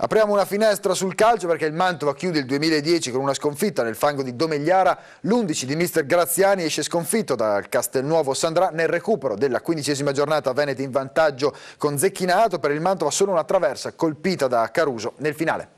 Apriamo una finestra sul calcio perché il Mantova chiude il 2010 con una sconfitta nel fango di Domegliara. L'11 di mister Graziani esce sconfitto dal Castelnuovo Sandrà nel recupero della 15ª giornata. Veneti in vantaggio con Zecchinato. Per il Mantova solo una traversa colpita da Caruso nel finale.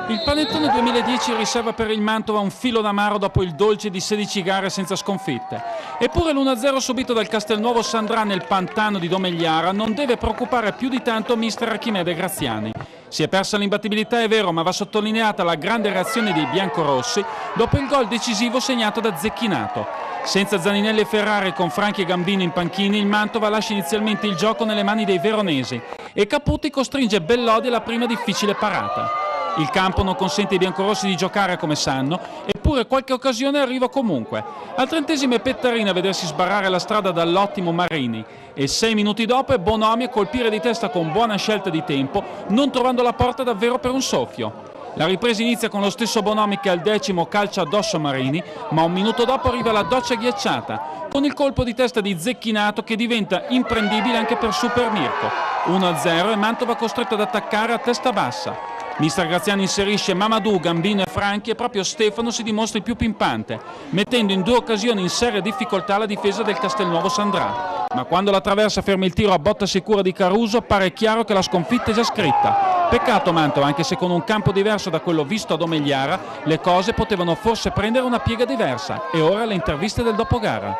Il panettone 2010 riserva per il Mantova un filo d'amaro dopo il dolce di 16 gare senza sconfitte. Eppure l'1-0 subito dal Castelnuovo Sandrà nel pantano di Domegliara non deve preoccupare più di tanto mister Archimede Graziani. Si è persa l'imbattibilità, è vero, ma va sottolineata la grande reazione dei biancorossi dopo il gol decisivo segnato da Zecchinato. Senza Zaninelli e Ferrari, con Franchi e Gambino in panchini, il Mantova lascia inizialmente il gioco nelle mani dei veronesi e Caputi costringe Bellodi alla prima difficile parata. Il campo non consente ai biancorossi di giocare come sanno, eppure qualche occasione arriva comunque. Al 30° è Pettarina a vedersi sbarrare la strada dall'ottimo Marini e 6 minuti dopo è Bonomi a colpire di testa con buona scelta di tempo, non trovando la porta davvero per un soffio. La ripresa inizia con lo stesso Bonomi che al 10° calcia addosso a Marini, ma un minuto dopo arriva la doccia ghiacciata, con il colpo di testa di Zecchinato che diventa imprendibile anche per Super Mirko. 1-0 e Mantova costretto ad attaccare a testa bassa. Mister Graziani inserisce Mamadou, Gambino e Franchi e proprio Stefano si dimostra il più pimpante, mettendo in 2 occasioni in seria difficoltà la difesa del Castelnuovo Sandrà. Ma quando la traversa ferma il tiro a botta sicura di Caruso, pare chiaro che la sconfitta è già scritta. Peccato Mantova, anche se con un campo diverso da quello visto a Domegliara, le cose potevano forse prendere una piega diversa. E ora le interviste del dopogara.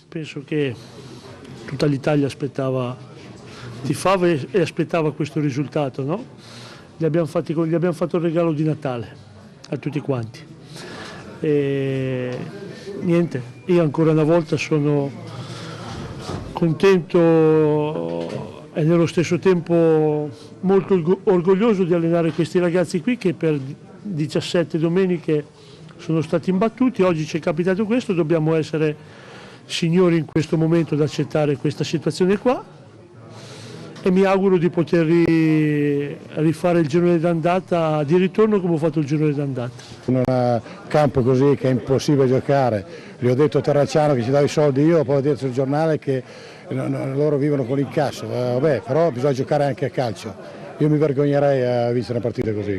Penso che tutta l'Italia tifava e aspettava questo risultato, no? Gli abbiamo fatto il regalo di Natale a tutti quanti. E niente, io ancora una volta sono contento e nello stesso tempo molto orgoglioso di allenare questi ragazzi qui che per 17 domeniche sono stati imbattuti. Oggi ci è capitato questo, dobbiamo essere signori in questo momento ad accettare questa situazione qua. E mi auguro di poter rifare il girone d'andata di ritorno come ho fatto il girone d'andata. In un campo così che è impossibile giocare, gli ho detto a Terracciano che ci dava i soldi io, poi ho detto sul giornale che loro vivono con l'incasso, vabbè, però bisogna giocare anche a calcio. Io mi vergognerei a vincere una partita così.